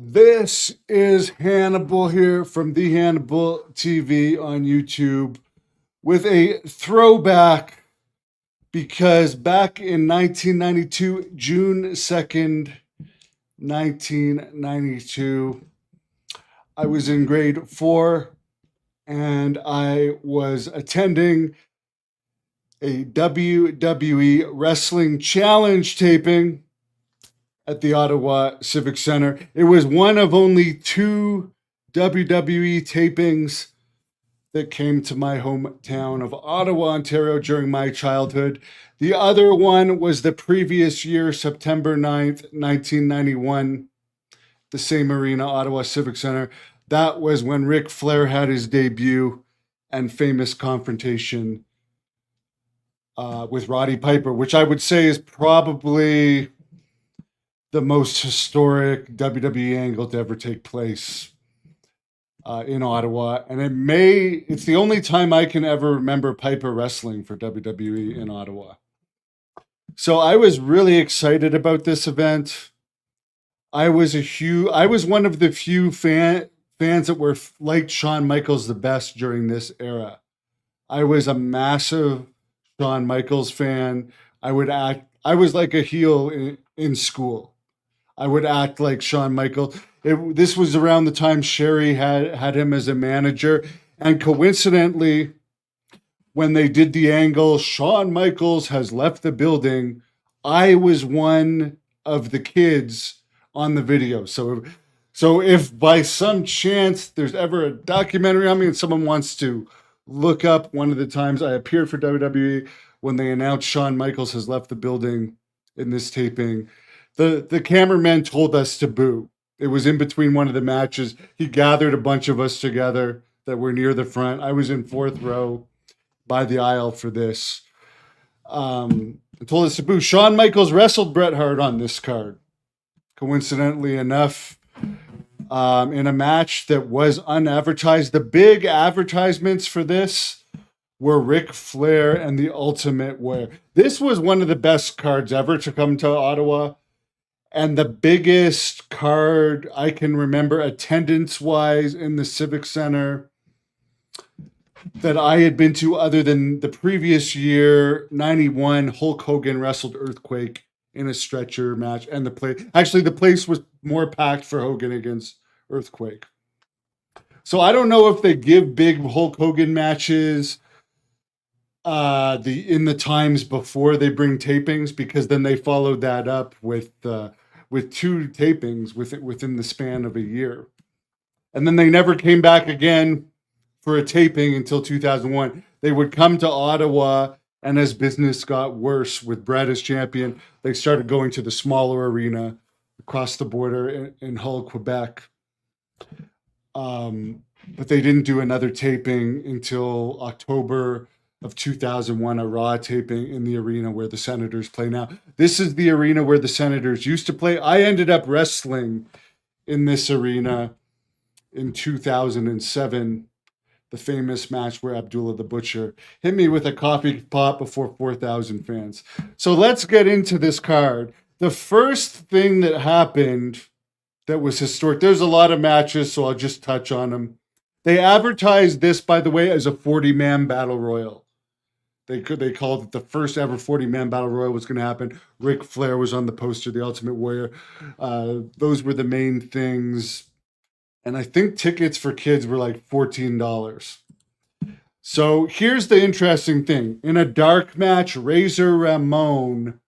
This is Hannibal here from the Hannibal TV on YouTube with a throwback because back in 1992, June 2nd, 1992, I was in grade 4 and I was attending a WWE Wrestling Challenge taping at the Ottawa Civic Center. It was one of only 2 WWE tapings that came to my hometown of Ottawa, Ontario during my childhood. The other one was the previous year, September 9th, 1991, the same arena, Ottawa Civic Center. That was when Ric Flair had his debut and famous confrontation with Roddy Piper, which I would say is probably the most historic WWE angle to ever take place in Ottawa. And it's the only time I can ever remember Piper wrestling for WWE in Ottawa. So I was really excited about this event. I was one of the few fans that were liked Shawn Michaels the best during this era. I was a massive Shawn Michaels fan. I was like a heel in school. I would act like Shawn Michaels. This was around the time Sherry had him as a manager. And coincidentally, when they did the angle, Shawn Michaels has left the building, I was one of the kids on the video. So if by some chance there's ever a documentary on me and someone wants to look up one of the times I appeared for WWE when they announced Shawn Michaels has left the building in this taping, the cameraman told us to boo. It was in between one of the matches. He gathered a bunch of us together that were near the front. I was in 4th row by the aisle for this. Told us to boo. Shawn Michaels wrestled Bret Hart on this card. Coincidentally enough, in a match that was unadvertised. The big advertisements for this were Ric Flair and the Ultimate Warrior. This was one of the best cards ever to come to Ottawa. And the biggest card I can remember attendance-wise in the Civic Center that I had been to other than the previous year, 91, Hulk Hogan wrestled Earthquake in a stretcher match. And the place was more packed for Hogan against Earthquake. So I don't know if they give big Hulk Hogan matches in the times before they bring tapings, because then they followed that up with 2 tapings within the span of a year. And then they never came back again for a taping until 2001. They would come to Ottawa, and as business got worse with Bret as champion, they started going to the smaller arena across the border in Hull, Quebec. But they didn't do another taping until October of 2001, a Raw taping in the arena where the Senators play now. This is the arena where the Senators used to play. I ended up wrestling in this arena in 2007, the famous match where Abdullah the Butcher hit me with a coffee pot before 4,000 fans. So let's get into this card. The first thing that happened that was historic, there's a lot of matches, so I'll just touch on them. They advertised this, by the way, as a 40-man battle royal. They called it the first ever 40-man battle royal was going to happen. Ric Flair was on the poster, the Ultimate Warrior. Those were the main things. And I think tickets for kids were like $14. So here's the interesting thing. In a dark match, Razor Ramon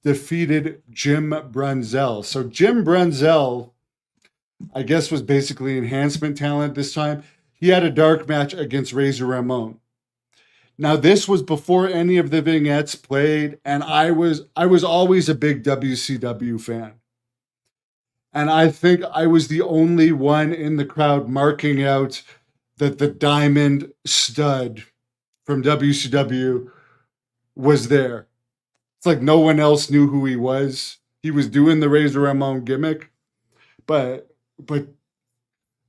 defeated Jim Brunzell. So Jim Brunzell, I guess, was basically enhancement talent this time. He had a dark match against Razor Ramon. Now, this was before any of the vignettes played, and I was always a big WCW fan. And I think I was the only one in the crowd marking out that the Diamond Stud from WCW was there. It's like no one else knew who he was. He was doing the Razor Ramon gimmick, but the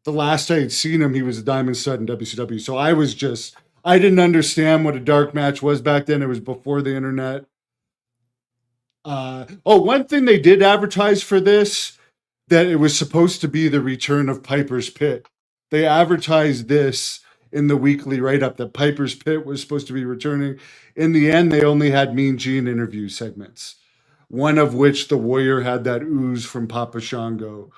last I had seen him, he was a Diamond Stud in WCW. So I didn't understand what a dark match was back then. It was before the internet. One thing they did advertise for this that it was supposed to be the return of Piper's Pit. They advertised this in the weekly write-up that Piper's Pit was supposed to be returning. In the end, they only had Mean Gene interview segments, one of which the Warrior had that ooze from Papa Shango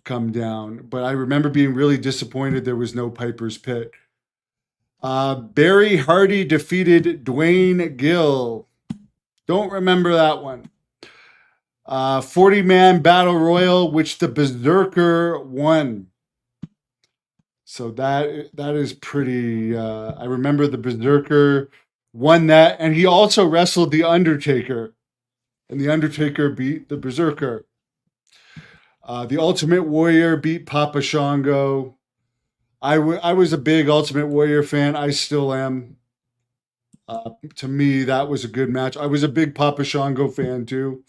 come down. But I remember being really disappointed there was no Piper's Pit. Barry Hardy defeated Dwayne Gill. Don't remember that one. 40-man battle royal, which the Berserker won. So that is pretty. I remember the Berserker won that, and he also wrestled the Undertaker, and the Undertaker beat the Berserker. The Ultimate Warrior beat Papa Shango. I was a big Ultimate Warrior fan. I still am. To me, that was a good match. I was a big Papa Shango fan too,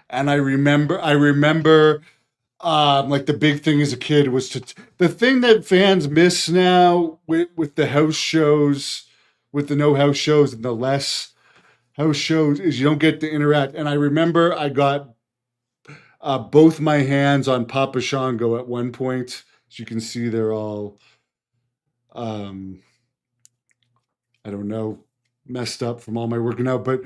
and I remember like the big thing as a kid was the thing that fans miss now with the house shows, with the no house shows and the less house shows, is you don't get to interact. And I remember I got both my hands on Papa Shango at one point. As you can see, they're all, I don't know, messed up from all my working out, but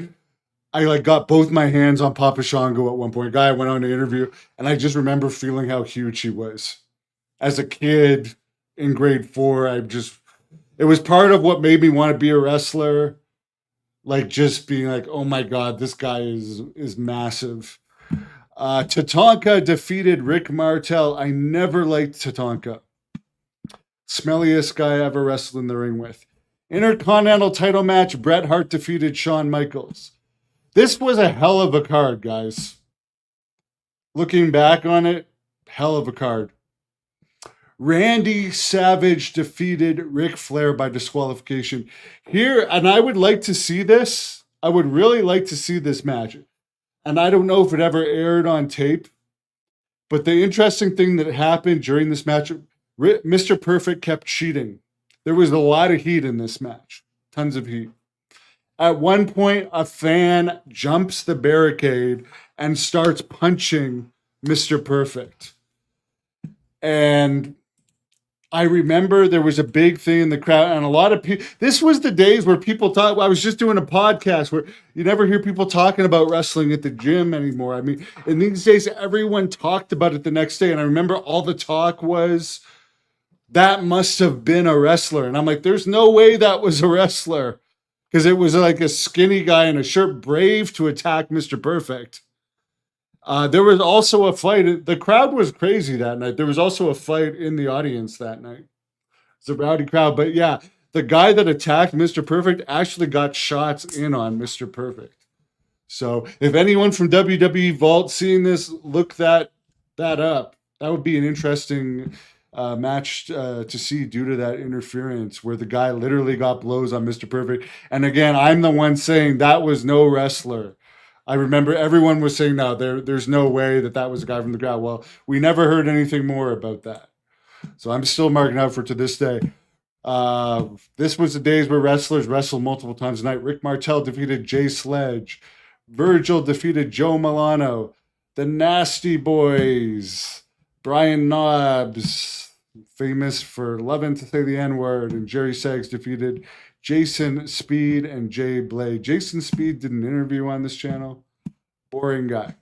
I like got both my hands on Papa Shango at one point. A guy I went on an interview, and I just remember feeling how huge he was. As a kid in grade 4, it was part of what made me want to be a wrestler. Like just being like, oh my God, this guy is massive. Tatanka defeated Rick Martel. I never liked Tatanka. Smelliest guy I ever wrestled in the ring with. Intercontinental title match, Bret Hart defeated Shawn Michaels. This was a hell of a card, guys. Looking back on it, hell of a card. Randy Savage defeated Ric Flair by disqualification. Here, and I would like to see this. I would really like to see this match. And I don't know if it ever aired on tape. But the interesting thing that happened during this match, Mr. Perfect kept cheating. There was a lot of heat in this match. Tons of heat. At one point, a fan jumps the barricade and starts punching Mr. Perfect. And I remember there was a big thing in the crowd, and a lot of people. This was the days where people talk. I was just doing a podcast where you never hear people talking about wrestling at the gym anymore. I mean, in these days, everyone talked about it the next day. And I remember all the talk was, that must have been a wrestler. And I'm like, there's no way that was a wrestler. Because it was like a skinny guy in a shirt, brave to attack Mr. Perfect. There was also a fight. The crowd was crazy that night. There was also a fight in the audience that night. It's a rowdy crowd. But yeah, the guy that attacked Mr. Perfect actually got shots in on Mr. Perfect. So if anyone from WWE Vault seeing this, look that up. That would be an interesting match to see due to that interference where the guy literally got blows on Mr. Perfect. And again, I'm the one saying that was no wrestler. I remember everyone was saying, no, there's no way that was a guy from the crowd. Well, we never heard anything more about that. So I'm still marking out for to this day. This was the days where wrestlers wrestled multiple times a night. Rick Martel defeated Jay Sledge. Virgil defeated Joe Milano. The Nasty Boys. Brian Knobbs, famous for loving to say the N-word, and Jerry Saggs defeated Jason Speed and Jay Blade. Jason Speed did an interview on this channel. Boring guy.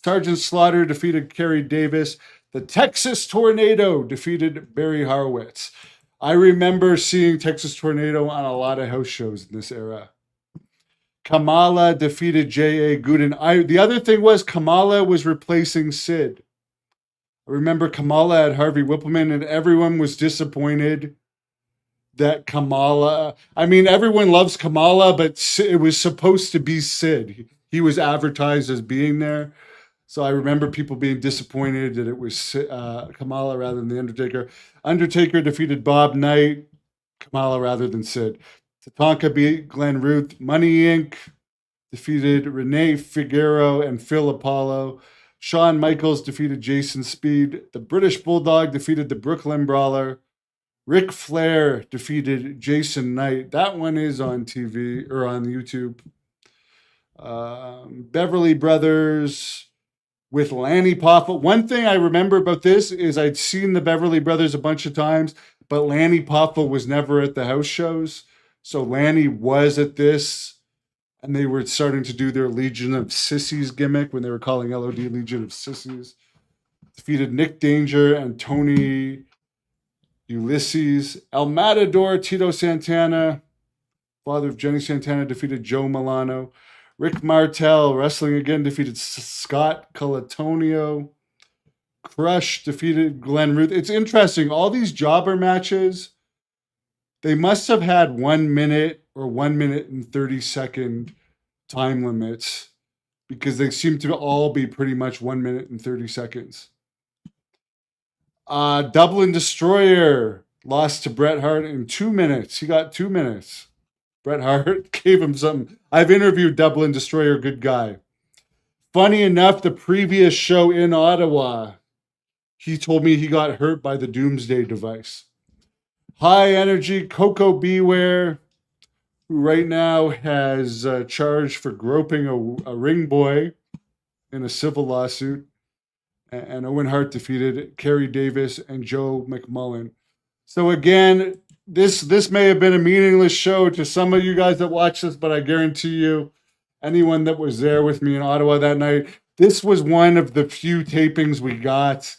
Sergeant Slaughter defeated Kerry Davis. The Texas Tornado defeated Barry Horowitz. I remember seeing Texas Tornado on a lot of house shows in this era. Kamala defeated J.A. Gooden. The other thing was Kamala was replacing Sid. I remember Kamala had Harvey Whippleman, and everyone was disappointed that Kamala. I mean, everyone loves Kamala, but it was supposed to be Sid. He was advertised as being there. So I remember people being disappointed that it was Kamala rather than The Undertaker. Undertaker defeated Bob Knight, Kamala rather than Sid. Tatanka beat Glenn Ruth. Money Inc. defeated Renee Figueroa and Phil Apollo. Shawn Michaels defeated Jason Speed. The British Bulldog defeated the Brooklyn Brawler. Ric Flair defeated Jason Knight. That one is on TV or on YouTube. Beverly Brothers with Lanny Poffo. One thing I remember about this is I'd seen the Beverly Brothers a bunch of times, but Lanny Poffo was never at the house shows. So Lanny was at this, and they were starting to do their Legion of Sissies gimmick when they were calling LOD Legion of Sissies. Defeated Nick Danger and Tony Ulysses. El Matador, Tito Santana, father of Jenny Santana, defeated Joe Milano. Rick Martel, wrestling again, defeated Scott Colatonio. Crush defeated Glenn Ruth. It's interesting. All these jobber matches, they must have had 1 minute or 1 minute and 30-second time limits because they seem to all be pretty much 1 minute and 30 seconds. Dublin Destroyer lost to Bret Hart in 2 minutes. He got 2 minutes. Bret Hart gave him something. I've interviewed Dublin Destroyer, good guy. Funny enough, the previous show in Ottawa, he told me he got hurt by the Doomsday device. High Energy, Coco Beware, who right now has charged for groping a ring boy in a civil lawsuit. And Owen Hart defeated Kerry Davis and Joe McMullen. So again, this may have been a meaningless show to some of you guys that watch this, but I guarantee you, anyone that was there with me in Ottawa that night, this was one of the few tapings we got.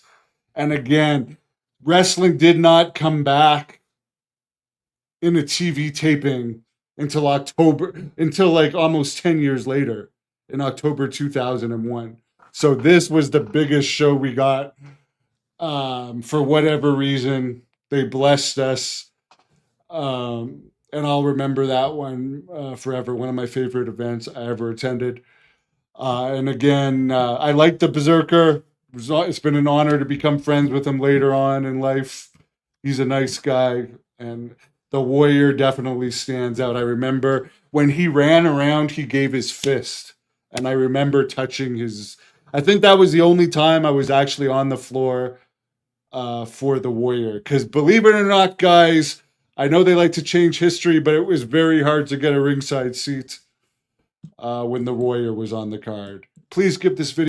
And again, wrestling did not come back in a TV taping until like almost 10 years later, in October 2001. So this was the biggest show we got. For whatever reason, they blessed us. And I'll remember that one forever. One of my favorite events I ever attended. And again, I like the Berserker. It's been an honor to become friends with him later on in life. He's a nice guy. And the Warrior definitely stands out. I remember when he ran around, he gave his fist. And I remember touching his... I think that was the only time I was actually on the floor for the Warrior. Because believe it or not, guys, I know they like to change history, but it was very hard to get a ringside seat when the Warrior was on the card. Please give this video